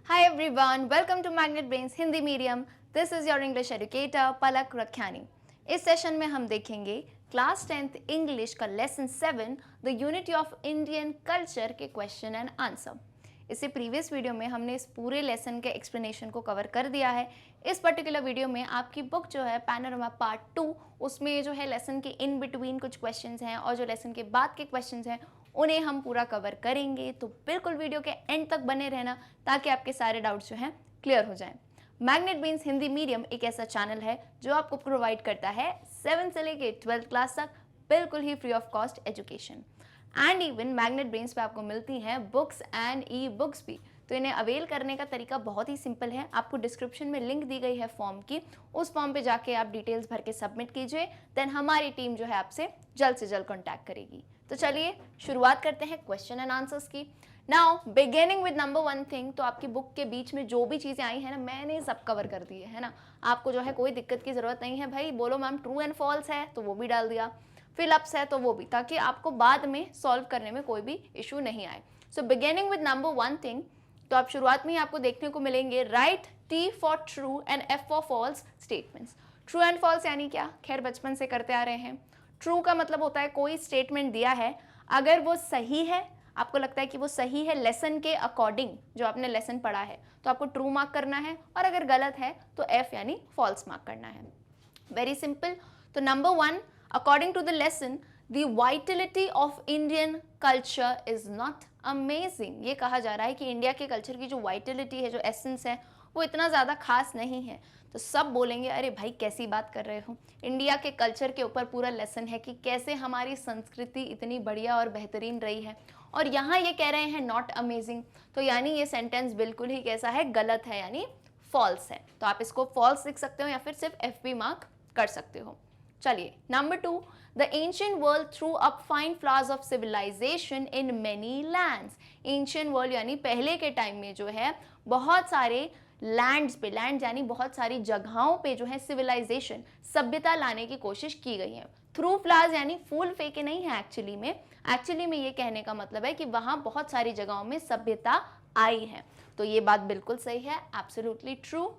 Hi everyone, welcome to Magnet Brains Hindi Medium. This is your English educator पलक रख्यानी. इस session में हम देखेंगे class 10th English का lesson 7 the unity of Indian culture के question and answer. इससे previous video में हमने इस पूरे लेसन के एक्सप्लेनेशन को कवर कर दिया है. इस पर्टिकुलर वीडियो में आपकी बुक जो है पैनोरमा पार्ट 2, उसमें जो है लेसन के इन बिटवीन कुछ क्वेश्चंस हैं और जो लेसन के बाद के क्वेश्चंस हैं उन्हें हम पूरा कवर करेंगे. तो बिल्कुल वीडियो के एंड तक बने रहना ताकि आपके सारे डाउट्स जो हैं क्लियर हो जाएं. मैग्नेट ब्रेन्स हिंदी मीडियम एक ऐसा चैनल है जो आपको प्रोवाइड करता है 7 से लेके 12th क्लास तक बिल्कुल ही free of cost education. And even magnet brains पे आपको मिलती हैं बुक्स एंड ई बुक्स भी. तो इन्हें अवेल करने का तरीका बहुत ही सिंपल है. आपको डिस्क्रिप्शन में लिंक दी गई है फॉर्म की, उस फॉर्म पे जाके आप डिटेल्स भर के सबमिट कीजिए. देन हमारी टीम जो है आपसे जल्द से जल्द कॉन्टैक्ट करेगी. तो चलिए शुरुआत करते हैं क्वेश्चन एंड आंसर्स की. Now beginning with number 1 thing. तो आपकी बुक के बीच में जो भी चीज़ें आई हैं ना, मैंने सब कवर कर दी है ना. आपको जो है कोई दिक्कत की ज़रूरत नहीं है भाई. बोलो मैम ट्रू एंड फॉल्स है तो वो भी डाल दिया, फिलअप्स है तो वो भी, ताकि आपको बाद में सॉल्व करने में कोई भी इशू नहीं आए. So beginning with number 1 thing. तो आप शुरुआत में ही आपको देखने को मिलेंगे right T for true and F for false statements. True and false यानी क्या, खैर बचपन से करते आ रहे हैं. ट्रू का मतलब होता है कोई स्टेटमेंट दिया है, अगर वो सही है, आपको लगता है कि वो सही है लेसन के अकॉर्डिंग, जो आपने लेसन पढ़ा है, तो आपको ट्रू मार्क करना है. और अगर गलत है तो एफ यानी फॉल्स मार्क करना है. Very simple. तो number 1, according to the lesson the vitality of Indian culture is not amazing. ये कहा जा रहा है कि इंडिया के कल्चर की जो वाइटलिटी है, जो एसेंस है, वो इतना ज़्यादा खास नहीं है. तो सब बोलेंगे अरे भाई कैसी बात कर रहे हो, इंडिया के कल्चर के ऊपर पूरा लेसन है कि कैसे हमारी संस्कृति इतनी बढ़िया और बेहतरीन रही है, और यहाँ ये कह रहे हैं नॉट अमेजिंग. तो यानी ये सेंटेंस बिल्कुल ही कैसा है, गलत है, यानी फॉल्स है. तो आप इसको फॉल्स लिख सकते हो या फिर सिर्फ एफ बी मार्क कर सकते हो. चलिए number 2, the ancient world through up fine flowers of civilisation in many lands. Ancient world यानी पहले के टाइम में जो है बहुत सारे लैंड्स पे, लैंड यानी बहुत सारी जगहों पे जो है सिविलाइजेशन, सभ्यता लाने की कोशिश की गई है. थ्रू फ्लावर्स यानी फूल फेंके नहीं है एक्चुअली में ये कहने का मतलब है कि वहाँ बहुत सारी जगहों में सभ्यता आई है. तो ये बात बिल्कुल सही है, absolutely true.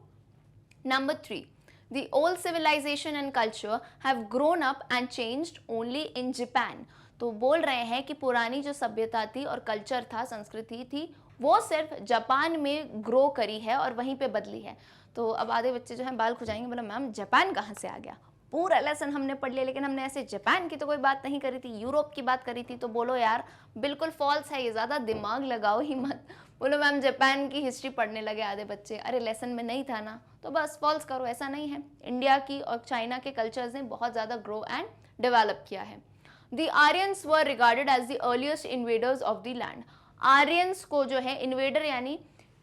Number 3, the old civilization and culture have grown up and changed only in Japan. तो बोल रहे हैं कि पुरानी जो सभ्यता थी और कल्चर था, संस्कृति थी, वो सिर्फ जापान में ग्रो करी है और वहीं पे बदली है. तो अब आधे बच्चे जो हैं बाल खुजाएंगे, बोला मैम जापान कहाँ से आ गया. पूरा लेसन हमने पढ़ लिया लेकिन हमने ऐसे जापान की तो कोई बात नहीं करी थी, यूरोप की बात करी थी. तो बोलो यार बिल्कुल फॉल्स है, ये ज़्यादा दिमाग लगाओ ही मत. बोलो मैम जापान की हिस्ट्री पढ़ने लगे आधे बच्चे, अरे लेसन में नहीं था ना, तो बस फॉल्स करो. ऐसा नहीं है, इंडिया की और चाइना के कल्चर्स ने बहुत ज़्यादा ग्रो एंड डेवलप किया है. The Aryans were regarded as the earliest invaders of the land. Aryans को जो है, इन्वेडर यानी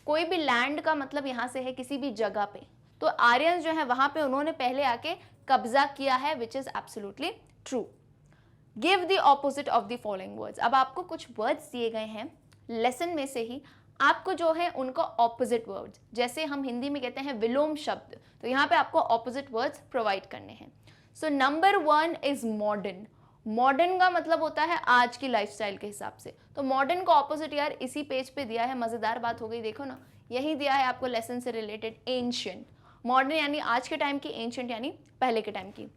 कोई भी लैंड का मतलब यहाँ से है किसी भी जगह पे, तो आर्यंस जो है वहाँ पे उन्होंने पहले आके कब्जा किया है, which is absolutely true. Give the opposite of the following words. अब आपको कुछ वर्ड्स दिए गए हैं लेसन में से ही, आपको जो है उनका ऑपोजिट वर्ड्स, जैसे हम हिंदी में कहते हैं विलोम शब्द, तो यहाँ पे आपको ऑपोजिट वर्ड्स प्रोवाइड करने हैं. So number 1 is modern. Modern का मतलब होता है आज की लाइफस्टाइल के हिसाब से. तो मॉडर्न का ऑपोजिट यार इसी पेज पे दिया है, मजेदार बात हो गई, देखो ना, यही दिया है आपको लेसन से रिलेटेड. एंशिएंट, मॉडर्न यानी आज के टाइम की, एंशिएंट यानी पहले के टाइम की.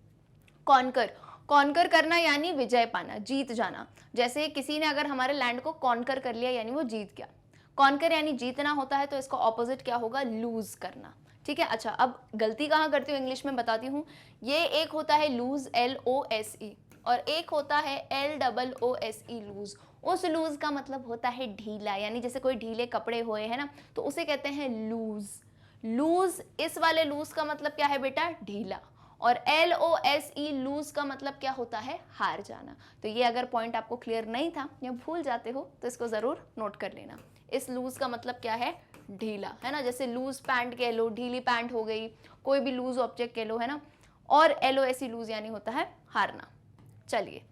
कॉन्कर, कॉन्कर करना यानी विजय पाना, जीत जाना. जैसे किसी ने अगर हमारे लैंड को कॉन्कर कर लिया यानी वो जीत गया. कॉन्कर यानी जीतना होता है, तो इसका ऑपोजिट क्या होगा, लूज करना. ठीक है. अच्छा, अब गलती कहाँ करती हूँ इंग्लिश में बताती हूँ. ये एक होता है लूज, LOSE, और एक होता है LOOSE, लूज. उस लूज का मतलब होता है ढीला, यानी जैसे कोई ढीले कपड़े हुए हैं ना, तो उसे कहते हैं लूज. लूज, इस वाले लूज का मतलब क्या है बेटा, ढीला. और LOSE, लूज का मतलब क्या होता है, हार जाना. तो ये अगर पॉइंट आपको क्लियर नहीं था या भूल जाते हो तो इसको जरूर नोट कर लेना. इस लूज का मतलब क्या है, ढीला, है ना. जैसे लूज पैंट कह लो, ढीली पैंट हो गई, कोई भी लूज ऑब्जेक्ट कह लो, है ना. और LOSE, लूज यानी होता है हारना. चलिए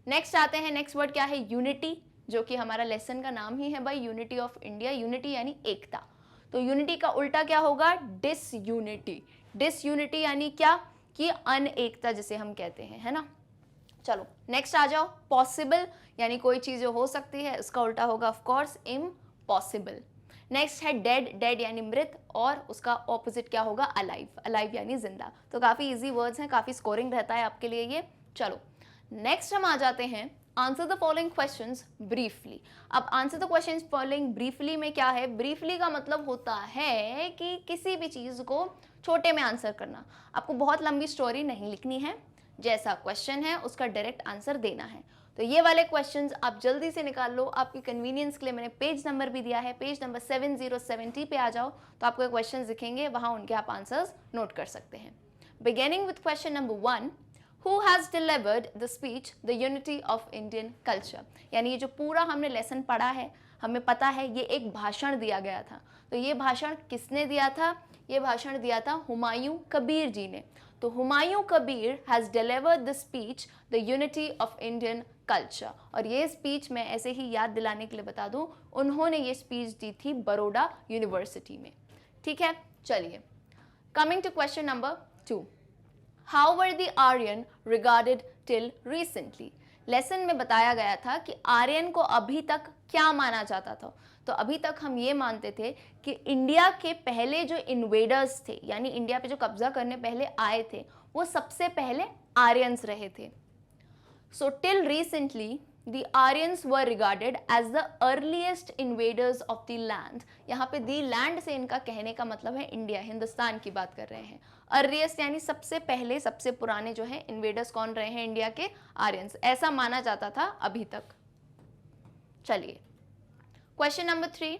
नेक्स्ट आते हैं. नेक्स्ट वर्ड क्या है, यूनिटी, जो कि हमारा लेसन का नाम ही है भाई, यूनिटी ऑफ इंडिया. यूनिटी यानी एकता. तो यूनिटी का उल्टा क्या होगा, डिसयूनिटी. डिसयूनिटी यानी क्या, कि अनएकता जिसे हम कहते हैं, है ना. चलो नेक्स्ट आ जाओ. पॉसिबल यानी कोई चीज़ जो हो सकती है, उसका उल्टा होगा ऑफ कोर्स इम्पॉसिबल. नेक्स्ट है डेड, डेड यानी मृत, और उसका ऑपोजिट क्या होगा, अलाइव, अलाइव यानी जिंदा। तो काफी इजी वर्ड्स हैं, काफी स्कोरिंग रहता है आपके लिए ये। चलो नेक्स्ट हम आ जाते हैं answer the following questions briefly. अब answer the questions following briefly में क्या है, ब्रीफली का मतलब होता है कि किसी भी चीज को छोटे में आंसर करना। आपको बहुत लंबी स्टोरी नहीं लिखनी है, जैसा क्वेश्चन है उसका डायरेक्ट आंसर देना है। तो ये वाले क्वेश्चंस आप जल्दी से निकाल लो, आपकी कन्वीनियंस के लिए मैंने पेज नंबर भी दिया है, पेज नंबर 7070 पे आ जाओ तो आपको क्वेश्चन दिखेंगे, वहां उनके आप आंसर्स नोट कर सकते हैं। Beginning with question number 1, Who has delivered the speech The Unity of Indian Culture? यानी ये जो पूरा हमने लेसन पढ़ा है, हमें पता है ये एक भाषण दिया गया था। तो ये भाषण किसने दिया था, ये भाषण दिया था हुमायूं कबीर जी ने। तो Humayun Kabir has delivered the speech the unity of Indian culture. और ये स्पीच मैं ऐसे ही याद दिलाने के लिए बता दूं, उन्होंने ये स्पीच दी थी बड़ौदा यूनिवर्सिटी में। ठीक है, चलिए coming to question number 2, How were the Aryan regarded till recently? Lesson में बताया गया था कि आर्यन को अभी तक क्या माना जाता था। तो अभी तक हम ये मानते थे कि इंडिया के पहले जो इन्वेडर्स थे, यानी इंडिया पे जो कब्जा करने पहले आए थे, वो सबसे पहले आर्यंस रहे थे। So till recently the Aryans were regarded as the earliest invaders of the land। यहाँ पे the land से इनका कहने का मतलब है इंडिया, हिंदुस्तान की बात कर रहे हैं। अर्लीस्ट यानी सबसे पहले, सबसे पुराने जो है इन्वेडर्स कौन रहे हैं इंडिया के, आर्यंस, ऐसा माना जाता था अभी तक। चलिए question number 3,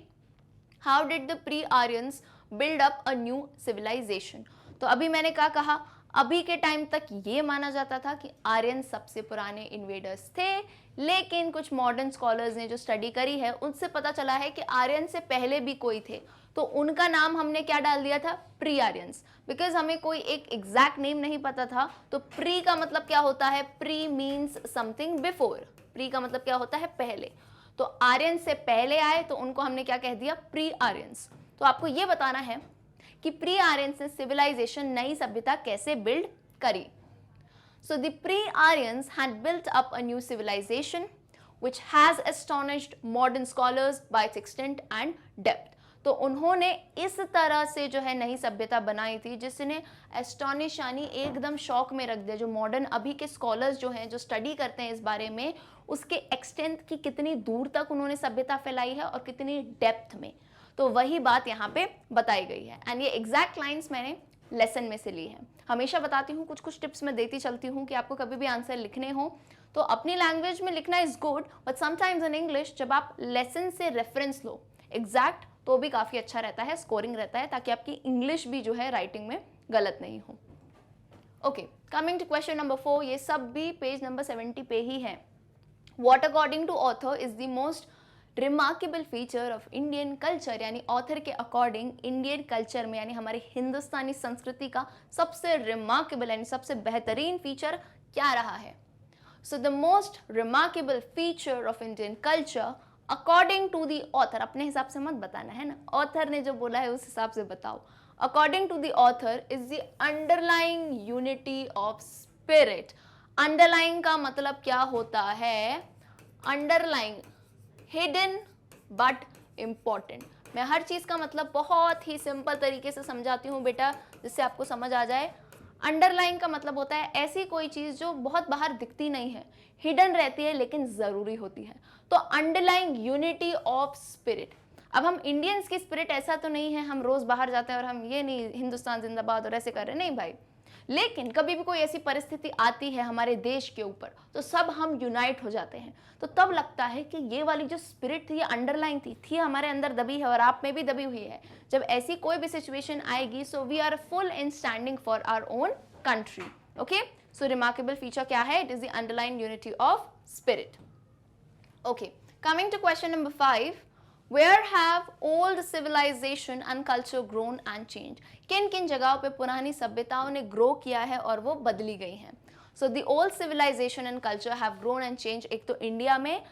how did the pre Aryans build up a new civilisation? तो अभी मैंने क्या कहा, अभी के टाइम तक ये माना जाता था कि आर्यन सबसे पुराने इन्वेडर्स थे, लेकिन कुछ मॉडर्न स्कॉलर्स ने जो स्टडी करी है उनसे पता चला है कि आर्यन से पहले भी कोई थे, तो उनका नाम हमने क्या डाल दिया था, प्री आर्यंस। बिकॉज हमें कोई एक एग्जैक्ट नेम नहीं पता था, तो प्री का मतलब क्या होता है, pre means something before, pre का मतलब क्या होता है, पहले। तो आर्यन से पहले आए तो उनको हमने क्या कह दिया, प्री आर्यंस। तो आपको ये बताना है कि प्री आर्यंस ने सिविलाइजेशन, नई सभ्यता कैसे बिल्ड करी। So the pre Aryans had built up a new civilisation which has astonished modern scholars by its extent and depth. तो उन्होंने इस तरह से जो है नई सभ्यता बनाई थी जिसने एस्टोनिश यानी एकदम शॉक में रख दिया, जो मॉडर्न अभी के स्कॉलर्स जो हैं, जो स्टडी करते हैं इस बारे में, उसके एक्सटेंट की कितनी दूर तक उन्होंने सभ्यता फैलाई है और कितनी डेप्थ में। तो वही बात यहाँ पे बताई गई है, एंड ये एग्जैक्ट लाइंस मैंने लेसन में से ली है। हमेशा बताती हूँ, कुछ कुछ टिप्स मैं देती चलती हूँ कि आपको कभी भी आंसर लिखने हो तो अपनी लैंग्वेज में लिखना is good, but sometimes in English जब आप लेसन से रेफरेंस लो एग्जैक्ट, तो भी काफ़ी अच्छा रहता है, स्कोरिंग रहता है, ताकि आपकी इंग्लिश भी जो है राइटिंग में गलत नहीं हो। Okay, coming to question number 4, ये सब भी पेज नंबर 70 पे ही है। What according to author is the most remarkable feature of Indian culture? यानी ऑथर के अकॉर्डिंग इंडियन कल्चर में, यानी हमारी हिंदुस्तानी संस्कृति का सबसे रिमार्केबल यानी सबसे बेहतरीन फीचर क्या रहा है? So the most remarkable feature of Indian culture according to the author, अपने हिसाब से मत बताना है ना, ऑथर ने जो बोला है उस हिसाब से बताओ। According to the author is the underlying unity of spirit. Underlying का मतलब क्या होता है? Underlying, hidden but important. मैं हर चीज का मतलब बहुत ही सिंपल तरीके से समझाती हूँ बेटा, जिससे आपको समझ आ जाए। अंडरलाइन का मतलब होता है ऐसी कोई चीज जो बहुत बाहर दिखती नहीं है, हिडन रहती है लेकिन जरूरी होती है। तो अंडरलाइंग यूनिटी ऑफ स्पिरिट। अब हम इंडियंस की स्पिरिट ऐसा तो नहीं है हम रोज बाहर जाते हैं और हम ये नहीं हिंदुस्तान जिंदाबाद और ऐसे कर रहे, नहीं भाई, लेकिन कभी भी कोई ऐसी परिस्थिति आती है हमारे देश के ऊपर तो सब हम यूनाइट हो जाते हैं। तो तब लगता है कि ये वाली जो स्पिरिट थी, ये अंडरलाइन थी हमारे अंदर दबी है और आप में भी दबी हुई है। जब ऐसी कोई भी सिचुएशन आएगी, so we are full in standing for our own country. Okay, so remarkable feature क्या है? It is the underline unity of spirit. Okay, coming to question number 5, Where have old civilization and culture grown and changed? किन किन जगहों पे पुरानी सभ्यताओं ने grow किया है और वो बदली गई हैं? So the old civilization and culture have grown and changed, एक तो इंडिया में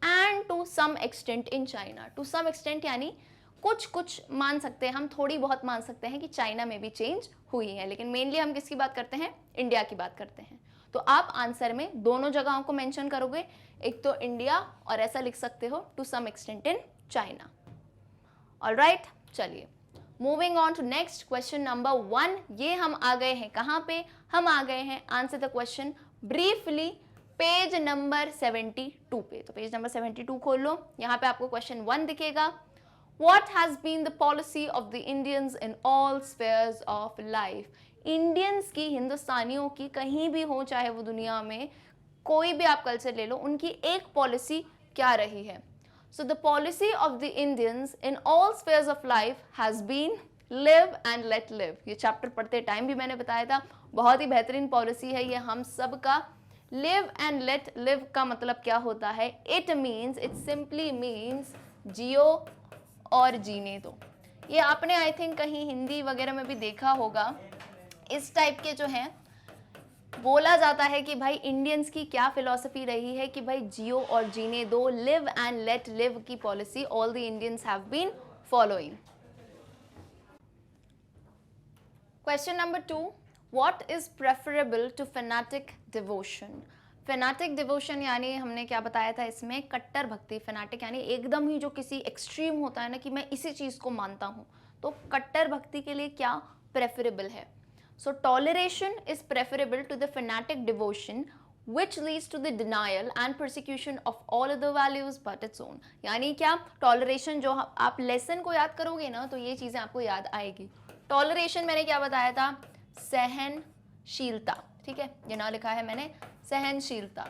and to some extent in China. To some extent यानी कुछ कुछ मान सकते हैं हम, थोड़ी बहुत मान सकते हैं कि चाइना में भी चेंज हुई है, लेकिन मेनली हम किसकी बात करते हैं? इंडिया की बात करते हैं। तो आप आंसर में दोनों जगहों को मेंशन करोगे, एक तो इंडिया और ऐसा लिख सकते हो to some extent in China. Alright, चलिए moving on to next question number 1। ये हम आ गए हैं कहाँ पे, हम आ गए हैं answer the question briefly page number 72 पे। तो पेज नंबर 72 खोल लो, यहाँ पे आपको क्वेश्चन 1 दिखेगा। What has been the policy of the Indians in all spheres of life? Indians की, हिंदुस्तानियों की, कहीं भी हो चाहे वो दुनिया में कोई भी आप कल्चर ले लो, उनकी एक पॉलिसी क्या रही है? So the policy of the Indians in all spheres of life has been live and let live। ये चैप्टर पढ़ते टाइम भी मैंने बताया था, बहुत ही बेहतरीन पॉलिसी है ये हम सब का। live and let live का मतलब क्या होता है? It simply means जियो और जीने दो। ये आपने आई थिंक कहीं हिंदी वगैरह में भी देखा होगा। इस टाइप के जो हैं बोला जाता है कि भाई इंडियंस की क्या फिलॉसफी रही है कि भाई जियो और जीने दो, लिव एंड लेट लिव की policy all the Indians have been following. Question number 2, what is preferable to fanatic devotion? Fanatic devotion यानी हमने क्या बताया था इसमें, कट्टर भक्ति। फैनेटिक यानी एकदम ही जो किसी एक्सट्रीम होता है ना कि मैं इसी चीज को मानता हूं, तो कट्टर भक्ति के लिए क्या प्रेफरेबल है? So toleration is preferable to the fanatic devotion which leads to the denial and persecution of all other values but its own। यानी क्या, टॉलरेशन, जो आप लेसन को याद करोगे ना तो ये चीजें आपको याद आएगी। टॉलरेशन मैंने क्या बताया था, सहनशीलता, ठीक है, ये ना लिखा है मैंने, सहनशीलता।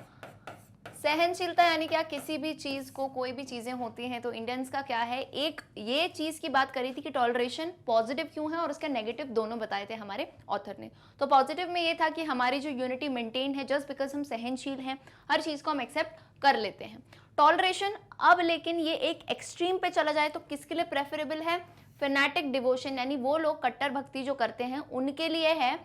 सहनशीलता यानी क्या, किसी भी चीज को, कोई भी चीजें होती हैं तो इंडियंस का क्या है, एक ये चीज की बात करी थी कि टॉलरेशन पॉजिटिव क्यों है और उसका नेगेटिव दोनों बताए थे हमारे ऑथर ने। तो पॉजिटिव में ये था कि हमारी जो यूनिटी मेंटेन है जस्ट बिकॉज हम सहनशील हैं, हर चीज को हम एक्सेप्ट कर लेते हैं। टॉलरेशन अब लेकिन ये एक एक्सट्रीम पे चला जाए तो किसके लिए प्रेफरेबल है? फैनेटिक डिवोशन यानी वो लोग कट्टर भक्ति जो करते हैं उनके लिए है,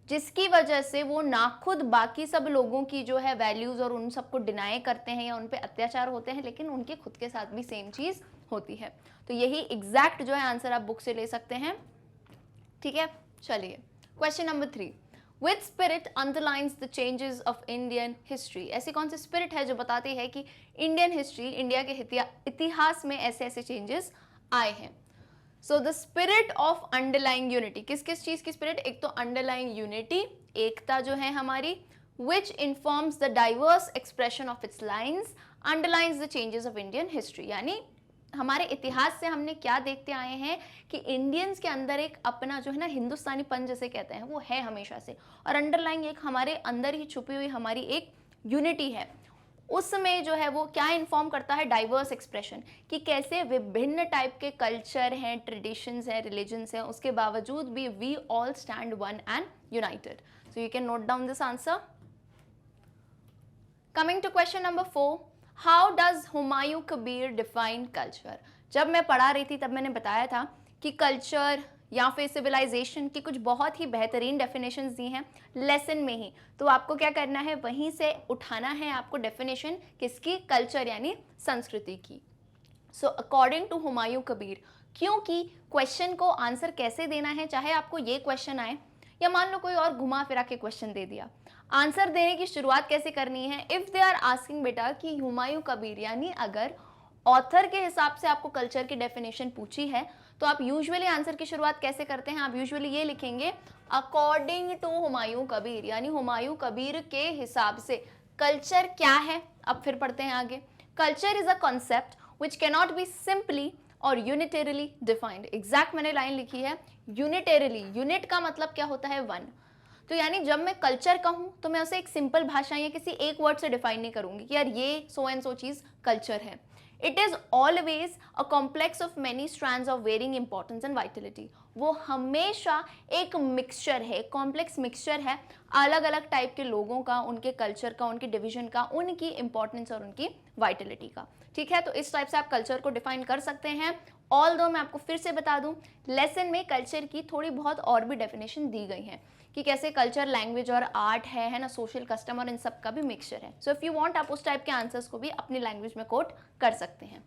जिसकी वजह से वो ना खुद बाकी सब लोगों की जो है वैल्यूज और उन सबको डिनाई करते हैं या उन पे अत्याचार होते हैं, लेकिन उनके खुद के साथ भी सेम चीज होती है। तो यही एग्जैक्ट जो है आंसर आप बुक से ले सकते हैं, ठीक है। चलिए question number 3, which spirit underlines the changes of Indian history? ऐसी कौन सी स्पिरिट है जो बताती है कि इंडियन हिस्ट्री, इंडिया के इतिहास में ऐसे ऐसे चेंजेस आए हैं? So the spirit of underlying unity, किस किस चीज की स्पिरिट? एक तो अंडरलाइंग यूनिटी, एकता जो है हमारी, which informs the diverse expression of its lines, underlines the changes of Indian history. यानी हमारे इतिहास से हमने क्या देखते आए हैं कि इंडियंस के अंदर एक अपना जो है ना हिंदुस्तानी पन जैसे कहते हैं वो है हमेशा से, और अंडरलाइंग एक हमारे अंदर ही छुपी हुई हमारी एक यूनिटी है। उसमें जो है वो क्या इन्फॉर्म करता है? डाइवर्स एक्सप्रेशन, कि कैसे विभिन्न टाइप के कल्चर हैं, ट्रेडिशंस हैं, रिलीजन्स हैं, उसके बावजूद भी we all stand one and united. So you can note down this answer. Coming to question number 4, how does Humayun Kabir define culture? जब मैं पढ़ा रही थी तब मैंने बताया था कि कल्चर या फिर सिविलाइजेशन की कुछ बहुत ही बेहतरीन डेफिनेशंस दी हैं लेसन में ही, तो आपको क्या करना है, वहीं से उठाना है आपको डेफिनेशन, किसकी? कल्चर यानी संस्कृति की। So according to Humayun Kabir, क्योंकि क्वेश्चन को आंसर कैसे देना है, चाहे आपको ये क्वेश्चन आए या मान लो कोई और घुमा फिरा के क्वेश्चन दे दिया, आंसर देने की शुरुआत कैसे करनी है? इफ दे आर आस्किंग बेटा कि हुमायूं कबीर, यानी अगर ऑथर के हिसाब से आपको कल्चर की डेफिनेशन पूछी है तो आप यूजुअली आंसर की शुरुआत कैसे करते हैं? आप यूजुअली ये लिखेंगे अकॉर्डिंग टू हुमायूं कबीर, यानी हुमायूं कबीर के हिसाब से कल्चर क्या है। अब फिर पढ़ते हैं आगे। Culture is a concept which cannot be simply और यूनिटेरली डिफाइंड। एग्जैक्ट मैंने लाइन लिखी है यूनिटेरली, यूनिट का मतलब क्या होता है? वन। तो यानी जब मैं कल्चर कहूं तो मैं उसे एक सिंपल भाषा या किसी एक वर्ड से डिफाइन नहीं करूंगी कि यार ये सो एंड सो चीज कल्चर है। It is always a complex of many strands of varying importance and vitality। वो हमेशा एक मिक्सचर है, कॉम्प्लेक्स मिक्सचर है अलग अलग टाइप के लोगों का, उनके कल्चर का, उनके डिवीजन का, उनकी इंपॉर्टेंस और उनकी वाइटलिटी का। ठीक है, तो इस टाइप से आप कल्चर को डिफाइन कर सकते हैं। ऑल्दो मैं आपको फिर से बता दूं, लेसन में कल्चर की थोड़ी बहुत और भी डेफिनेशन दी गई हैं कि कैसे कल्चर, लैंग्वेज और आर्ट है ना, सोशल कस्टम और इन सब का भी मिक्सचर है। सो इफ यू वांट आप उस टाइप के आंसर्स को भी अपनी लैंग्वेज में कोट कर सकते हैं।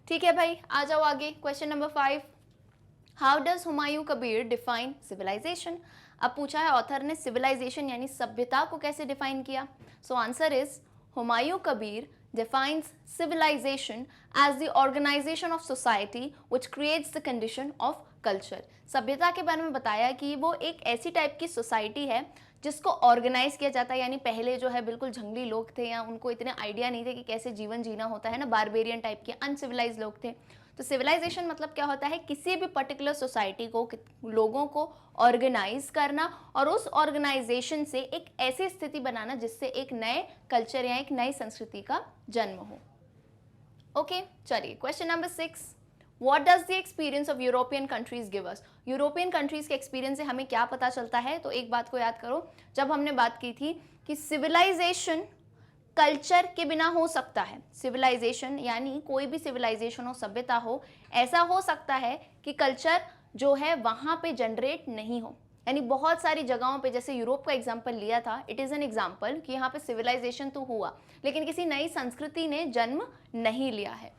ठीक है भाई, आ जाओ आगे। Question number 5, how does Humayun Kabir define civilisation? अब पूछा है ऑथर ने सिविलाइजेशन यानी सभ्यता को कैसे डिफाइन किया। So answer is Humayun Kabir defines civilization as the organization of society which creates the condition of culture. सभ्यता के बारे में बताया कि वो एक ऐसी टाइप की सोसाइटी है जिसको ऑर्गेनाइज किया जाता है, यानी पहले जो है बिल्कुल जंगली लोग थे या उनको इतने आइडिया नहीं थे कि कैसे जीवन जीना होता है ना, बारबेरियन टाइप के अनसिविलाइज लोग थे। तो सिविलाइजेशन मतलब क्या होता है, किसी भी पर्टिकुलर सोसाइटी को, लोगों को ऑर्गेनाइज करना और उस ऑर्गेनाइजेशन से एक ऐसी स्थिति बनाना जिससे एक नए कल्चर या एक नई संस्कृति का जन्म हो। ओके, चलिए question number 6, what does the experience of European countries give us. European countries के एक्सपीरियंस से हमें क्या पता चलता है। तो एक बात को याद करो, जब हमने बात की थी कि सिविलाइजेशन कल्चर के बिना हो सकता है। सिविलाइजेशन यानी कोई भी सिविलाइजेशन हो, सभ्यता हो, ऐसा हो सकता है कि कल्चर जो है वहाँ पे जनरेट नहीं हो। यानी बहुत सारी जगहों पे, जैसे यूरोप का एग्जाम्पल लिया था, इट इज़ एन एग्जाम्पल कि यहाँ पे सिविलाइजेशन तो हुआ लेकिन किसी नई संस्कृति ने जन्म नहीं लिया है।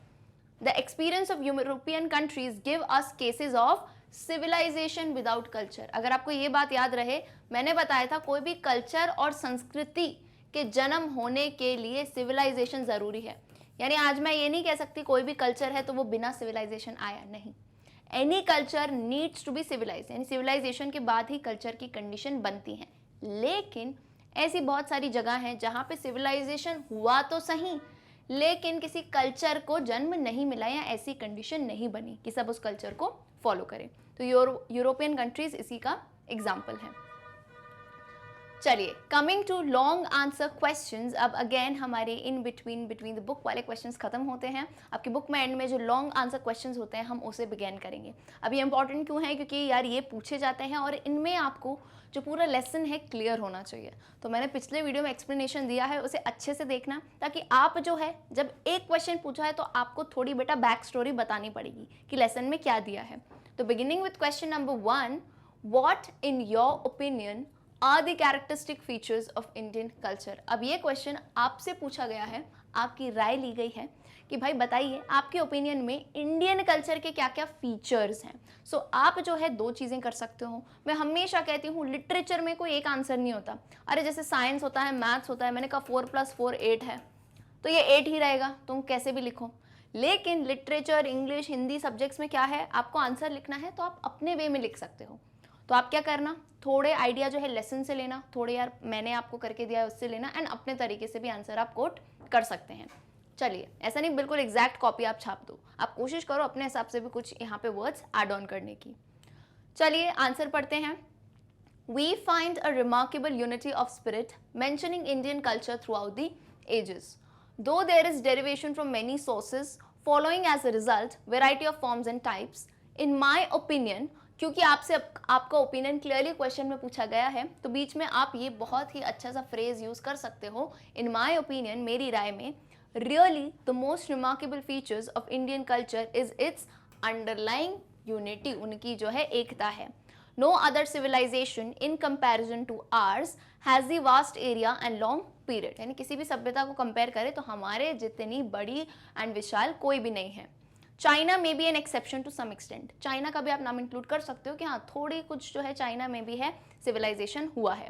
The experience of European countries give us cases of civilisation without culture. अगर आपको ये बात याद रहे, मैंने बताया था कोई भी कल्चर और संस्कृति के जन्म होने के लिए सिविलाइजेशन ज़रूरी है। यानी आज मैं ये नहीं कह सकती कोई भी कल्चर है तो वो बिना सिविलाइजेशन आया, नहीं। Any culture needs to be civilise, यानी सिविलाइजेशन के बाद ही कल्चर की कंडीशन बनती है। लेकिन ऐसी बहुत सारी जगह हैं जहाँ पे सिविलाइजेशन हुआ तो सही लेकिन किसी कल्चर को जन्म नहीं मिला या ऐसी कंडीशन नहीं बनी कि सब उस कल्चर को फॉलो करें। तो यूरोपियन कंट्रीज इसी का एग्जाम्पल है। चलिए, coming to long answer questions, अब अगेन हमारे इन बिटवीन द बुक वाले क्वेश्चंस खत्म होते हैं। आपकी बुक में एंड में जो लॉन्ग आंसर क्वेश्चंस होते हैं हम उसे बिगेन करेंगे। अब ये इंपॉर्टेंट क्यों है, क्योंकि यार ये पूछे जाते हैं और इनमें आपको जो पूरा लेसन है क्लियर होना चाहिए। तो मैंने पिछले वीडियो में एक्सप्लेनेशन दिया है, उसे अच्छे से देखना ताकि आप जो है जब एक क्वेश्चन पूछा है तो आपको थोड़ी बेटा बैक स्टोरी बतानी पड़ेगी कि लेसन में क्या दिया है। तो beginning with question number 1, what in your opinion are the characteristic features of Indian culture. अब ये क्वेश्चन आपसे पूछा गया है, आपकी राय ली गई है कि भाई बताइए आपके ओपिनियन में इंडियन कल्चर के क्या क्या फीचर्स हैं। सो आप जो है दो चीज़ें कर सकते हो। मैं हमेशा कहती हूँ लिटरेचर में कोई एक आंसर नहीं होता। अरे जैसे साइंस होता है, मैथ्स होता है, मैंने कहा 4 + 4 8 है तो ये 8 ही रहेगा, तुम कैसे भी लिखो। लेकिन लिटरेचर, इंग्लिश, हिंदी सब्जेक्ट्स में क्या है, आपको आंसर लिखना है तो आप अपने वे में लिख सकते हो। तो आप क्या करना, थोड़े आइडिया जो है लेसन से लेना, थोड़े यार मैंने आपको करके दिया है उससे लेना, एंड अपने तरीके से भी आंसर आप कोट कर सकते हैं। चलिए, ऐसा नहीं बिल्कुल एग्जैक्ट कॉपी आप छाप दो, आप कोशिश करो अपने हिसाब से भी कुछ यहाँ पे वर्ड्स ऐड ऑन करने की। चलिए आंसर पढ़ते हैं। We find a remarkable unity of spirit mentioning Indian culture throughout the ages. Though there is derivation from many sources, following as a result variety of forms and types, in my opinion, क्योंकि आपसे आपका opinion clearly question में पूछा गया है तो बीच में आप ये बहुत ही अच्छा सा फ्रेज यूज कर सकते हो, इन माई ओपिनियन, मेरी राय में, really the most remarkable features of Indian culture is its underlying unity, उनकी जो है एकता है। No other civilisation in comparison to ours has the vast area and long period, यानी किसी भी सभ्यता को कंपेयर करें तो हमारे जितनी बड़ी एंड विशाल कोई भी नहीं है। चाइना में भी an exception to some extent, China का भी आप नाम इंक्लूड कर सकते हो कि हाँ थोड़ी कुछ जो है चाइना में भी है सिविलाइजेशन हुआ है।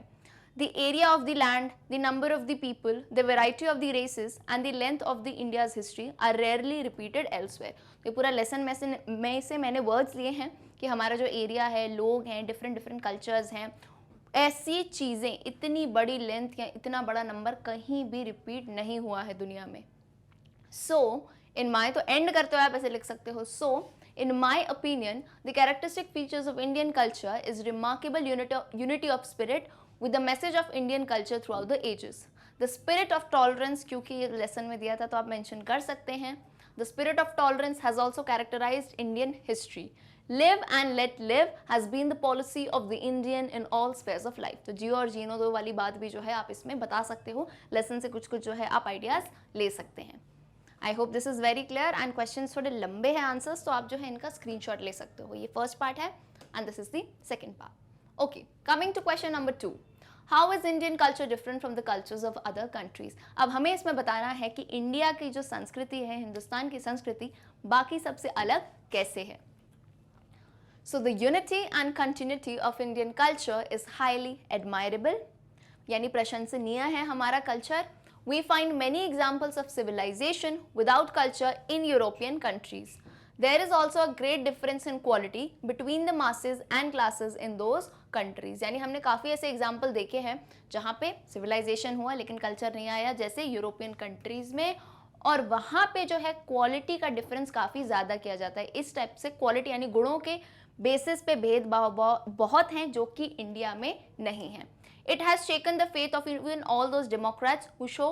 The area of the land, the number of the people, the variety of the races and the length of the India's history are rarely repeated elsewhere. ये पूरा लेसन में से मैंने वर्ड्स लिए हैं कि हमारा जो एरिया है, लोग हैं, डिफरेंट कल्चर्स हैं, ऐसी चीज़ें, इतनी बड़ी लेंथ या इतना बड़ा नंबर कहीं भी रिपीट नहीं हुआ है दुनिया में। सो इन माई, तो एंड करते हुए आप ऐसे लिख सकते हो, सो in my opinion the characteristic features of Indian culture is remarkable unity of spirit with the message of Indian culture throughout the ages. The spirit of tolerance, क्योंकि ये लेसन में दिया था तो आप मेंशन कर सकते हैं, the spirit of tolerance has also characterized Indian history. Live and let live has been the policy of the Indian in all spheres of life. तो जियो और जीनो दो वाली बात भी जो है आप इसमें बता सकते हो, लेसन से कुछ जो है आप आइडियाज ले सकते हैं। I hope this is very clear and question थोड़े लंबे हैं आंसर्स, तो आप जो है इनका स्क्रीनशॉट ले सकते हो। ये फर्स्ट पार्ट है and this is the second part. Okay, coming to question number 2, how is Indian culture different from the cultures of other countries. अब हमें इसमें बताना है कि इंडिया की जो संस्कृति है, हिंदुस्तान की संस्कृति बाकी सबसे अलग कैसे है। So the unity and continuity of Indian culture is highly admirable, यानी प्रशंसनीय है हमारा culture, we find many examples of civilization without culture in European countries. There is also a great difference in quality between the masses and classes in those countries. यानी हमने काफ़ी ऐसे example देखे हैं जहाँ पे सिविलाइजेशन हुआ लेकिन कल्चर नहीं आया, जैसे यूरोपियन कंट्रीज में, और वहाँ पे जो है क्वालिटी का डिफरेंस काफ़ी ज़्यादा किया जाता है. इस टाइप से क्वालिटी यानी गुणों के बेसिस पे भेदभाव बहुत हैं जो कि इंडिया में नहीं है. It has shaken the faith of even all those Democrats who show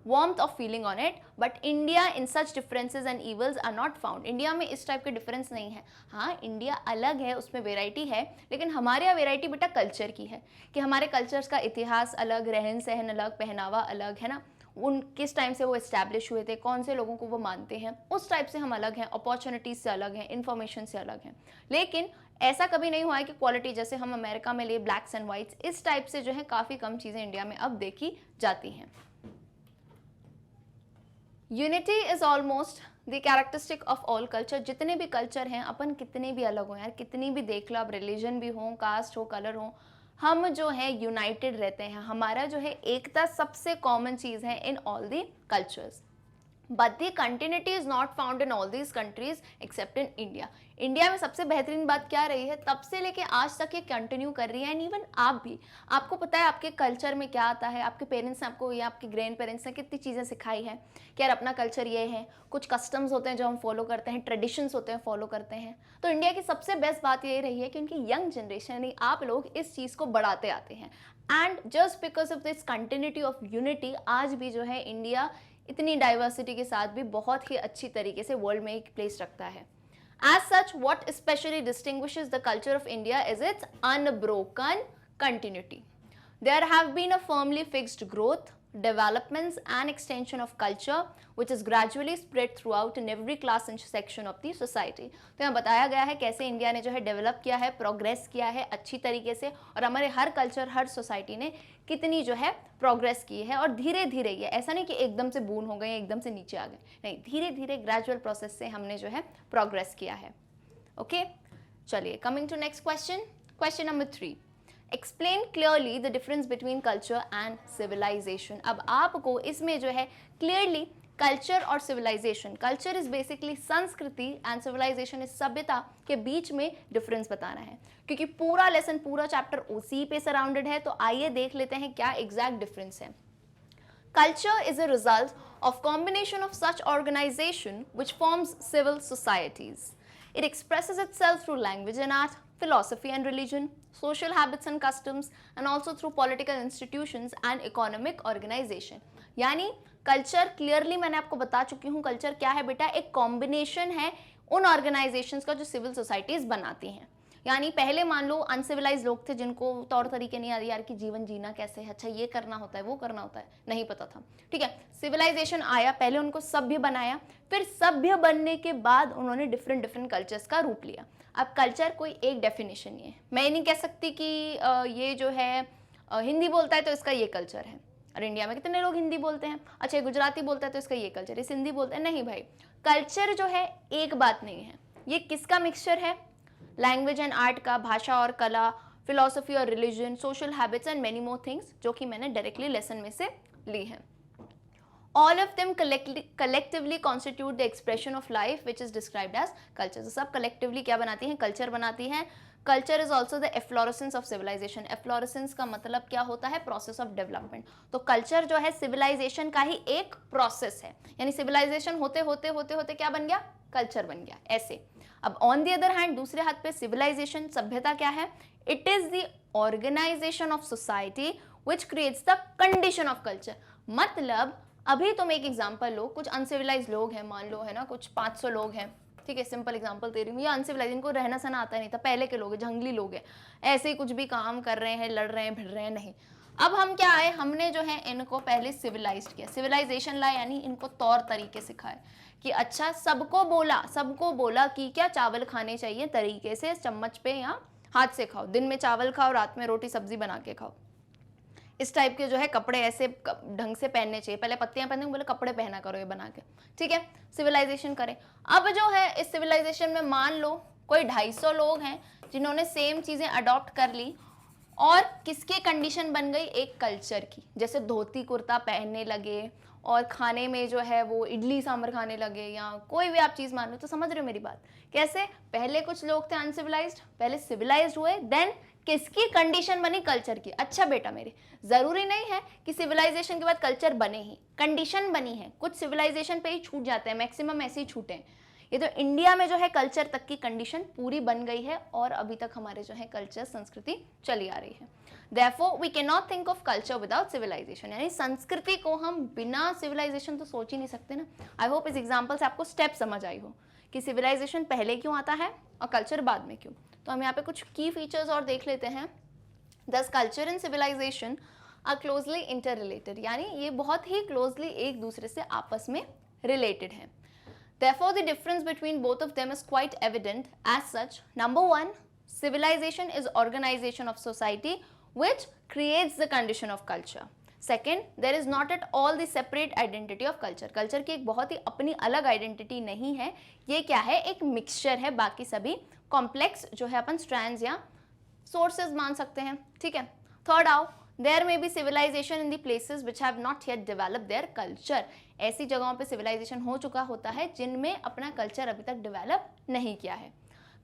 warmth of feeling on it, but India in such differences and evils are not found. India में इस टाइप के डिफरेंस नहीं है. हाँ, India अलग है, उसमें variety है, लेकिन हमारे यहाँ वेराइटी बेटा कल्चर की है कि हमारे कल्चर्स का इतिहास अलग, रहन सहन अलग, पहनावा अलग है ना, उन किस टाइम से वो इस्टेब्लिश हुए थे, कौन से लोगों को वो मानते हैं, उस टाइप से हम अलग हैं, अपॉर्चुनिटीज से अलग हैं, इन्फॉर्मेशन से अलग हैं. लेकिन ऐसा कभी नहीं हुआ है कि क्वालिटी जैसे हम अमेरिका में ले ब्लैक्स एंड वाइट्स, इस टाइप से जो है काफ़ी कम चीज़ें इंडिया में अब देखी जाती हैं. Unity is almost the characteristic of all culture. जितने भी कल्चर हैं, अपन कितने भी अलग हो यार, कितनी भी देख लो आप, रिलीजन भी हो, कास्ट हो, कलर हो, हम जो है यूनाइटेड रहते हैं. हमारा जो है एकता सबसे कॉमन चीज़ है in all the cultures. But the continuity is not found in all these countries accept in India. India में सबसे बेहतरीन बात क्या रही है, तब से लेके आज तक ये कंटिन्यू कर रही है. एंड इवन आप भी, आपको पता है आपके कल्चर में क्या आता है, आपके पेरेंट्स ने आपको या आपके ग्रैंड पेरेंट्स ने कितनी चीज़ें सिखाई है कि यार अपना कल्चर ये है, कुछ कस्टम्स होते हैं जो हम फॉलो करते हैं, ट्रेडिशंस होते हैं फॉलो करते हैं. तो इंडिया की सबसे बेस्ट बात ये रही है कि उनकी यंग जनरेशन यानी आप लोग इस चीज़ को बढ़ाते आते हैं. And just because of this continuity of unity आज भी जो है इंडिया इतनी डाइवर्सिटी के साथ भी बहुत ही अच्छी तरीके से वर्ल्ड में एक प्लेस रखता है. As such, what especially distinguishes the culture of India is its unbroken continuity. There have been a firmly fixed growth, developments and extension of culture which is gradually spread throughout in every class and section of the society. तो यहाँ बताया गया है कैसे India ने जो है develop किया है, प्रोग्रेस किया है अच्छी तरीके से, और हमारे हर कल्चर, हर सोसाइटी ने कितनी जो है प्रोग्रेस की है. और धीरे धीरे, ये ऐसा नहीं कि एकदम से बून हो गए, एकदम से नीचे आ गए, नहीं, धीरे धीरे ग्रेजुअल प्रोसेस से हमने जो है प्रोग्रेस किया है. ओके, चलिए coming to next question. Question number 3, explain clearly the difference between culture and civilisation. अब आपको इसमें जो है क्लियरली कल्चर और सिविलाइजेशन, कल्चर इज बेसिकली संस्कृति एंड सिविलाइजेशन इज सभ्यता के बीच में डिफरेंस बताना है, क्योंकि पूरा लेसन, पूरा चैप्टर उसी पे सराउंडेड है. तो आइए देख लेते हैं क्या एग्जैक्ट डिफरेंस है. Culture is a result of combination of such organization which forms civil societies. It expresses itself through language and art, philosophy and religion, social habits and customs, and also through political institutions and economic organization. यानी culture clearly मैंने आपको बता चुकी हूँ, culture क्या है बेटा, एक कॉम्बिनेशन है उन ऑर्गेनाइजेशंस का जो सिविल सोसाइटीज बनाती हैं. यानी पहले मान लो अनसिविलाइज लोग थे जिनको तौर तरीके नहीं आते यार कि जीवन जीना कैसे है, अच्छा ये करना होता है, वो करना होता है, नहीं पता था. ठीक है, सिविलाइजेशन आया, पहले उनको सभ्य बनाया, फिर सभ्य बनने के बाद उन्होंने डिफरेंट डिफरेंट कल्चर्स का रूप लिया. अब कल्चर कोई एक डेफिनेशन नहीं है, मैं ये नहीं कह सकती कि ये जो है हिंदी बोलता है तो इसका ये कल्चर है. और इंडिया में कितने लोग हिंदी बोलते हैं, अच्छा गुजराती बोलता है तो इसका ये कल्चर, ये सिंधी बोलते हैं, नहीं भाई, कल्चर जो है एक बात नहीं है, ये किसका मिक्सचर है, लैंग्वेज एंड आर्ट का, भाषा और कला, फिलोसफी और religion, social habits and many more things, जो कि मैंने डायरेक्टली लेसन में से ली है. All of them collectively constitute the expression of life which is described as culture. तो सब collectively क्या बनाती हैं, कल्चर बनाती हैं. Culture is also the efflorescence of civilisation. Efflorescence का मतलब क्या होता है, प्रोसेस ऑफ डेवलपमेंट. तो कल्चर जो है सिविलाइजेशन का ही एक प्रोसेस है, यानी सिविलाइजेशन होते होते होते होते क्या बन गया, कल्चर बन गया, ऐसे. अब ऑन दी अदर हैंड, दूसरे हाथ पे सिविलाइजेशन, सभ्यता क्या है, it is the organisation of society which creates the condition of culture. मतलब अभी तुम एक एग्जांपल लो, कुछ अनसिविलाइज लोग हैं, मान लो है ना, कुछ 500 लोग हैं, ठीक है, सिंपल एग्जांपल दे रही हूँ, ये अनसिविलाइज, इनको रहना सहना आता नहीं था, पहले के लोग हैं, जंगली लोग हैं, ऐसे ही कुछ भी काम कर रहे हैं, लड़ रहे हैं, भिड़ रहे हैं, नहीं. अब हम क्या आए, हमने जो है इनको पहले सिविलाइज्ड किया, सिविलाइजेशन लाए, यानी इनको तौर तरीके सिखाए कि अच्छा सबको बोला कि क्या चावल खाने चाहिए तरीके से, चम्मच पे या हाथ से खाओ, दिन में चावल खाओ, रात में रोटी सब्जी बना के खाओ, इस टाइप के जो है कपड़े ऐसे ढंग से पहनने चाहिए, पहले पत्तियां पहनने बोले कपड़े पहना करो ये बना के, ठीक है, सिविलाइजेशन करें. अब जो है इस सिविलाइजेशन में मान लो कोई 250 लोग हैं जिन्होंने सेम चीजें अडॉप्ट कर ली, और किसकी कंडीशन बन गई, एक कल्चर की। जैसे धोती कुर्ता पहनने लगे और खाने में जो है वो इडली सांभर खाने लगे, या कोई भी आप चीज़ मान लो, तो समझ रहे हो मेरी बात। कैसे पहले कुछ लोग थे अनसिविलाइज्ड, पहले सिविलाइज्ड हुए, देन किसकी कंडीशन बनी, कल्चर की। अच्छा बेटा मेरे, जरूरी नहीं है कि सिविलाइजेशन के बाद कल्चर बने ही, कंडीशन बनी है। कुछ सिविलाइजेशन पे ही छूट जाते हैं, मैक्सिमम ऐसे ही छूटे हैं। ये तो इंडिया में जो है कल्चर तक की कंडीशन पूरी बन गई है और अभी तक हमारे जो है कल्चर संस्कृति चली आ रही है। Therefore, we cannot think of culture without civilization। यानी संस्कृति को हम बिना सिविलाइजेशन तो सोच ही नहीं सकते ना। आई होप इस एग्जाम्पल से आपको स्टेप समझ आई हो कि सिविलाइजेशन पहले क्यों आता है और कल्चर बाद में क्यों। तो हम यहाँ पे कुछ की फीचर्स और देख लेते हैं। Thus, culture and civilization are closely interrelated। यानी ये बहुत ही क्लोजली एक दूसरे से आपस में रिलेटेड है। Therefore, the difference between both of them is quite evident. As such, number one, civilization is organization of society which creates the condition of culture. Second, there is not at all the separate identity of culture। Culture की एक बहुत ही अपनी अलग identity नहीं है, ये क्या है, एक मिक्सचर है बाकी सभी कॉम्प्लेक्स जो है अपन स्ट्रैंड्स या सोर्सेज मान सकते हैं, ठीक है। थर्ड आओ, there may be civilization in the places which have not yet develop their culture. ऐसी जगहों पे सिविलाइजेशन हो चुका होता है जिनमें अपना कल्चर अभी तक डेवलप नहीं किया है।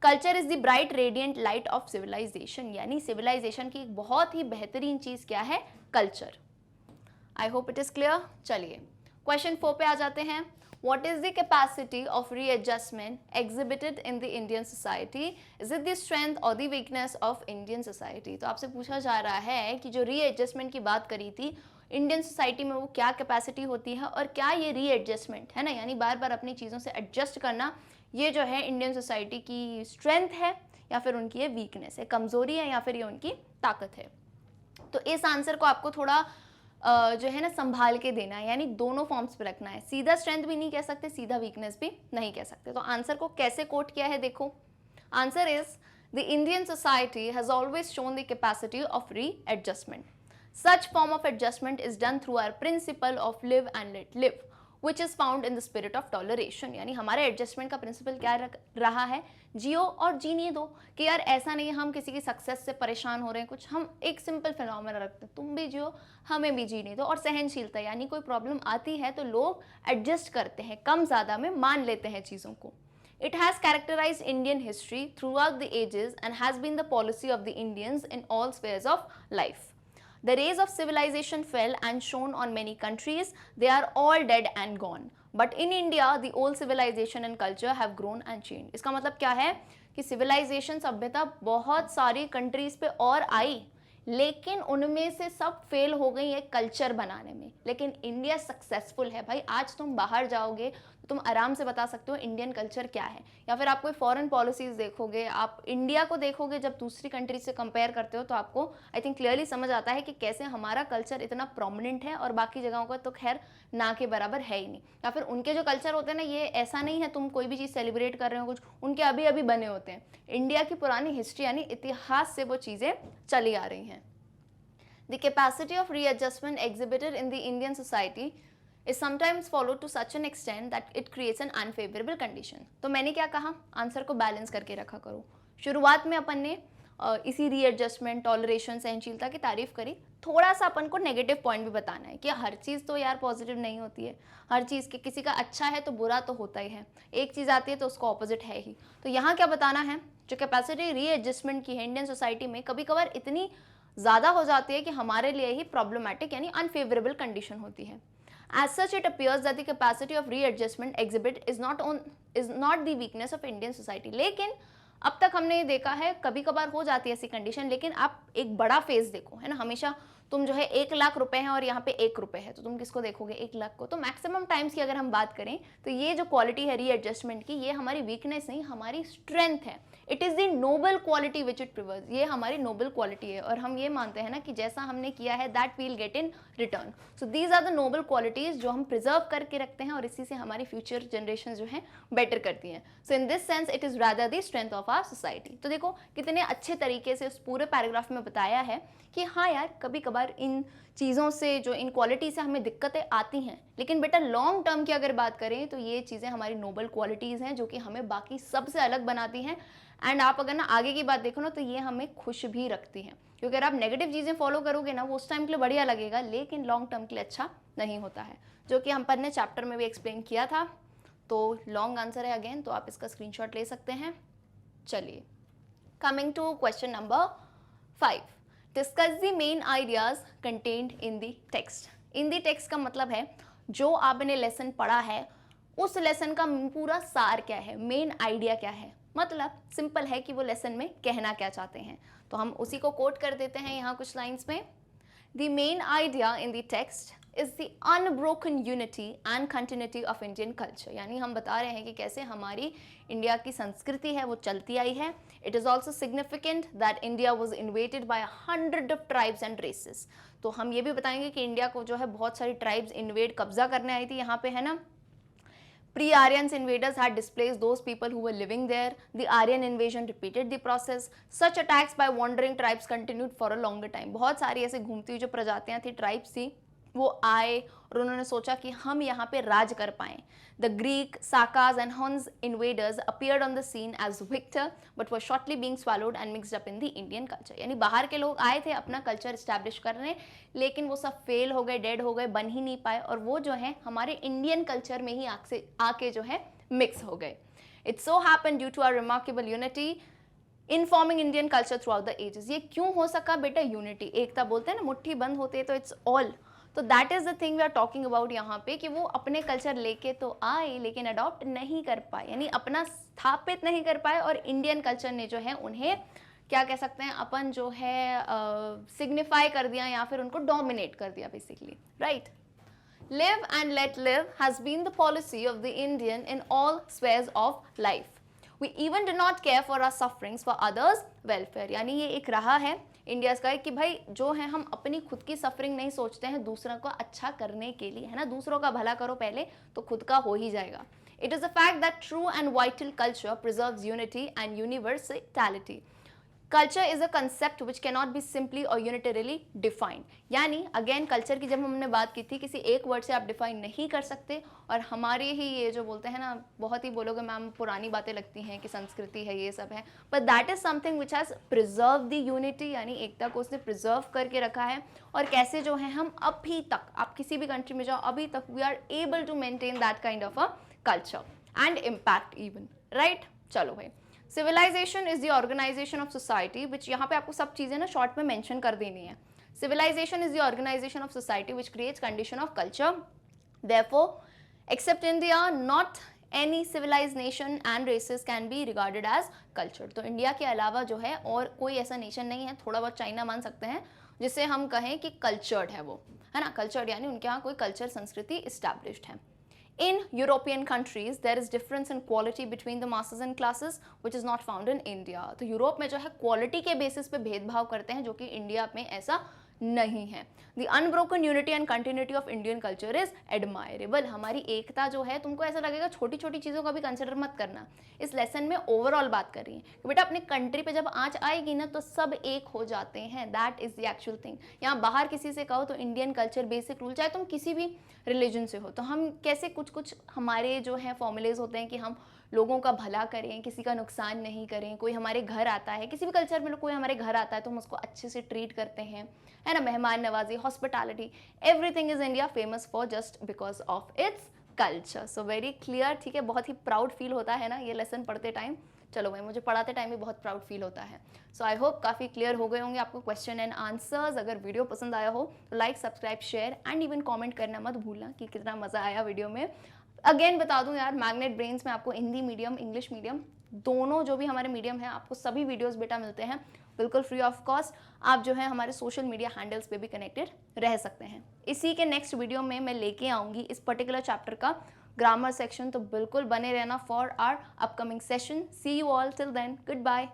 Culture is the bright radiant light of civilization. यानी सिविलाइजेशन की एक बहुत ही बेहतरीन चीज क्या है, culture. I hope it is clear. चलिए क्वेश्चन 4 पे आ जाते हैं। What is the capacity of readjustment exhibited in the Indian society? Is it the strength or the weakness of Indian society? तो आपसे पूछा जा रहा है कि जो रीएडजस्टमेंट की बात करी थी इंडियन सोसाइटी में, वो क्या कैपेसिटी होती है और क्या ये रीएडजस्टमेंट है ना, यानी बार बार अपनी चीज़ों से एडजस्ट करना, ये जो है इंडियन सोसाइटी की स्ट्रेंथ है या फिर उनकी ये वीकनेस है, कमज़ोरी है या फिर ये उनकी ताकत है। तो इस आंसर को आपको थोड़ा जो है ना संभाल के देना है, यानी दोनों फॉर्म्स पे रखना है। सीधा स्ट्रेंथ भी नहीं कह सकते, सीधा वीकनेस भी नहीं कह सकते। तो आंसर को कैसे कोट किया है देखो। Answer is the Indian society has always shown the capacity of readjustment. Such form of adjustment is done through our principle of live and let live which is found in the spirit of toleration. यानी हमारे adjustment का principal क्या रहा है, जियो और जीने दो। कि यार ऐसा नहीं है हम किसी की सक्सेस से परेशान हो रहे हैं कुछ, हम एक सिंपल फिनोमेना रखते हैं, तुम भी जियो हमें भी जीने दो। और सहनशीलता, यानी कोई प्रॉब्लम आती है तो लोग एडजस्ट करते हैं, कम ज़्यादा में मान लेते हैं चीज़ों को। It has characterized Indian history throughout the ages and has been the policy of the Indians in all spheres of life. The rays of civilization fell and shone on many countries. They are all dead and gone. But in India, the old civilization and culture have grown and changed. इसका मतलब क्या है कि civilisation सभ्यता बहुत सारी countries पे और आई, लेकिन उनमें से सब फेल हो गई है कल्चर बनाने में। लेकिन इंडिया सक्सेसफुल है भाई। आज तुम बाहर जाओगे तो तुम आराम से बता सकते हो इंडियन कल्चर क्या है, या फिर आप कोई फॉरेन पॉलिसीज देखोगे, आप इंडिया को देखोगे जब दूसरी कंट्री से कंपेयर करते हो, तो आपको आई थिंक क्लियरली समझ आता है कि कैसे हमारा कल्चर इतना प्रोमिनेंट है और बाकी जगहों का तो खैर ना के बराबर है ही नहीं। या फिर उनके जो कल्चर होते हैं ना, ये ऐसा नहीं है तुम कोई भी चीज़ सेलिब्रेट कर रहे हो कुछ, उनके अभी अभी बने होते हैं। इंडिया की पुरानी हिस्ट्री यानी इतिहास से वो चीज़ें चली आ रही हैं। The capacity of readjustment exhibited in the Indian society is sometimes followed to such an extent that it creates an unfavorable condition। तो मैंने क्या कहा, आंसर को बैलेंस करके रखा करो। शुरुआत में अपन ने इसी रीएडजस्टमेंट, टॉलरेशन, सहनशीलता की तारीफ करी। थोड़ा सा अपन को नेगेटिव पॉइंट भी बताना है कि हर चीज़ तो यार पॉजिटिव नहीं होती है, हर चीज़ के किसी का अच्छा है तो बुरा तो होता ही है, एक चीज़ आती है तो उसका ऑपोजिट है ही। तो यहाँ क्या बताना है, जो कैपेसिटी रीएडजस्टमेंट की है इंडियन सोसाइटी में कभी कभार इतनी ज़्यादा हो जाती है कि हमारे लिए ही प्रॉब्लमैटिक यानी अनफेवरेबल कंडीशन होती है। As such, it appears that the capacity of readjustment exhibit is not the weakness of Indian society। लेकिन अब तक हमने देखा है कभी कभार हो जाती है ऐसी कंडीशन, लेकिन आप एक बड़ा फेज देखो, है ना। हमेशा तुम जो है 1 लाख रुपए हैं और यहाँ पे 1 रुपए है, तो तुम किसको देखोगे, 1 लाख को। तो मैक्सिमम टाइम्स की अगर हम बात करें तो ये जो क्वालिटी है रीएडजस्टमेंट की, ये हमारी वीकनेस नहीं, हमारी स्ट्रेंथ है। It is the noble quality which it preserves. ये हमारी नोबल क्वालिटी है और हम ये मानते हैं ना कि जैसा हमने किया है that will get in return. So these are the noble qualities जो हम प्रिजर्व करके रखते हैं और इसी से हमारी फ्यूचर जनरेशन जो है बेटर करती हैं। So in this sense it is rather the strength of our society. तो देखो कितने अच्छे तरीके से उस पूरे पैराग्राफ में बताया है कि हाँ यार कभी कभार इन चीज़ों से, जो इन क्वालिटी से हमें दिक्कतें आती हैं, लेकिन बेटा लॉन्ग टर्म की अगर बात करें तो ये चीज़ें हमारी नोबल क्वालिटीज़ हैं जो कि हमें बाकी सबसे अलग बनाती हैं एंड आप अगर ना आगे की बात देखो ना तो ये हमें खुश भी रखती है, क्योंकि अगर आप नेगेटिव चीज़ें फॉलो करोगे ना वो उस टाइम के लिए बढ़िया लगेगा लेकिन लॉन्ग टर्म के लिए अच्छा नहीं होता है, जो कि हम पर ने चैप्टर में भी एक्सप्लेन किया था। तो लॉन्ग आंसर है अगेन, तो आप इसका स्क्रीनशॉट ले सकते हैं। चलिए, coming to question number 5, discuss the main ideas contained in the text. In the text का मतलब है जो आपने लेसन पढ़ा है उस लेसन का पूरा सार क्या है, मेन आइडिया क्या है, मतलब सिंपल है कि वो लेसन में कहना क्या चाहते हैं। तो हम उसी को कोट कर देते हैं यहाँ कुछ लाइंस में। The main idea in the text is the unbroken unity and continuity of Indian culture. यानी हम बता रहे हैं कि कैसे हमारी इंडिया की संस्कृति है वो चलती आई है। It is also significant that India was invaded by 100 of tribes and races. तो हम ये भी बताएंगे कि इंडिया को जो है बहुत सारी ट्राइब्स इन्वेड कब्जा करने आई थी यहाँ पे, है ना। Pre-Aryans invaders had displaced those people who were living there. The Aryan invasion repeated the process. Such attacks by wandering tribes continued for a longer time. बहुत सारी ऐसे घूमती हुई जो प्रजातियां थी, ट्राइब्स थी, वो आए और उन्होंने सोचा कि हम यहाँ पे राज कर पाएं। The Greek, Sakas and Huns invaders appeared on the scene as victor, but were shortly being swallowed and mixed up in the Indian culture. यानी बाहर के लोग आए थे अपना कल्चर इस्टेब्लिश करने, लेकिन वो सब फेल हो गए, डेड हो गए, बन ही नहीं पाए, और वो जो है हमारे इंडियन कल्चर में ही आके जो है मिक्स हो गए। It so happened due to our remarkable unity in forming Indian culture throughout the ages. ये क्यों हो सका बेटा? यूनिटी, एकता बोलते हैं ना, मुट्ठी बंद होती है तो इट्स ऑल। तो that is the thing we are talking about यहाँ पे, कि वो अपने कल्चर लेके तो आए लेकिन अडॉप्ट नहीं कर पाए, यानी अपना स्थापित नहीं कर पाए, और इंडियन कल्चर ने जो है उन्हें क्या कह सकते हैं अपन जो है सिग्निफाई कर दिया या फिर उनको डोमिनेट कर दिया basically, right. Live and let live has been the policy of the Indian in all spheres of life. We even do not care for our sufferings for others welfare। यानी ये एक रहा है इंडिया का कि भाई जो है हम अपनी खुद की सफरिंग नहीं सोचते हैं, दूसरों को अच्छा करने के लिए, है ना। दूसरों का भला करो पहले तो खुद का हो ही जाएगा। It is a fact that true and vital culture preserves unity and universality। Culture is a concept which cannot be simply और यूनिटरली डिफाइंड। यानी अगेन कल्चर की जब हमने बात की थी, किसी एक वर्ड से आप डिफाइन नहीं कर सकते, और हमारे ही ये जो बोलते हैं ना, बहुत ही बोलोगे मैम पुरानी बातें लगती हैं कि संस्कृति है ये सब है, but that is something which has preserve the unity, यानी एकता को उसने प्रिजर्व करके रखा है। और कैसे जो है हम अभी तक, आप किसी भी कंट्री में जाओ, अभी तक we are able to maintain that kind of a culture and impact even, right. चलो भाई, civilization is the organisation of society which, यहाँ पे आपको सब चीजें ना शॉर्ट में मेंशन कर देनी है। Civilization is the organisation of society which creates condition of culture. Therefore except India not any civilize nation and races can be regarded as culture. तो इंडिया के अलावा जो है और कोई ऐसा नेशन नहीं है, थोड़ा बहुत चाइना मान सकते हैं, जिसे हम कहें कि कल्चर्ड है वो, है ना। कल्चर्ड यानी उनके यहाँ कोई कल्चर संस्कृति इस्टेब्लिश्ड है। In European countries, there is difference in quality between the masses and classes, which is not found in India। तो यूरोप में जो है क्वालिटी के बेसिस पे भेदभाव करते हैं, जो कि इंडिया में ऐसा नहीं है। The unbroken unity and continuity of Indian culture is admirable। हमारी एकता जो है, तुमको ऐसा लगेगा छोटी छोटी चीज़ों का भी कंसिडर मत करना, इस लेसन में ओवरऑल बात कर रही है कि बेटा अपनी कंट्री पे जब आँच आएगी ना तो सब एक हो जाते हैं, that is the actual thing. यहाँ बाहर किसी से कहो तो इंडियन कल्चर बेसिक रूल, चाहे तुम किसी भी रिलीजन से हो, तो हम कैसे कुछ कुछ हमारे जो है फॉर्मूलेज होते हैं कि हम लोगों का भला करें, किसी का नुकसान नहीं करें। कोई हमारे घर आता है, किसी भी कल्चर में कोई हमारे घर आता है तो हम उसको अच्छे से ट्रीट करते हैं, है ना। मेहमान नवाजी, hospitality, everything is India famous for just because of its culture. So very clear, ठीक है। बहुत ही प्राउड फील होता है ना ये लेसन पढ़ते टाइम। चलो भाई, मुझे पढ़ाते टाइम भी बहुत प्राउड फील होता है। सो आई होप काफ़ी क्लियर हो गए होंगे आपको क्वेश्चन एंड आंसर्स। अगर वीडियो पसंद आया हो तो like, subscribe, share and even comment करना मत भूलना कि कितना मज़ा आया वीडियो में। अगेन बता दूं यार, मैग्नेट ब्रेन्स में आपको हिंदी मीडियम, इंग्लिश मीडियम, दोनों जो भी हमारे मीडियम है, आपको सभी वीडियोस बेटा मिलते हैं बिल्कुल फ्री ऑफ कॉस्ट। आप जो है हमारे सोशल मीडिया हैंडल्स पे भी कनेक्टेड रह सकते हैं। इसी के नेक्स्ट वीडियो में मैं लेके आऊँगी इस पर्टिकुलर चैप्टर का ग्रामर सेक्शन, तो बिल्कुल बने रहना for our upcoming session. See you all till then, good bye.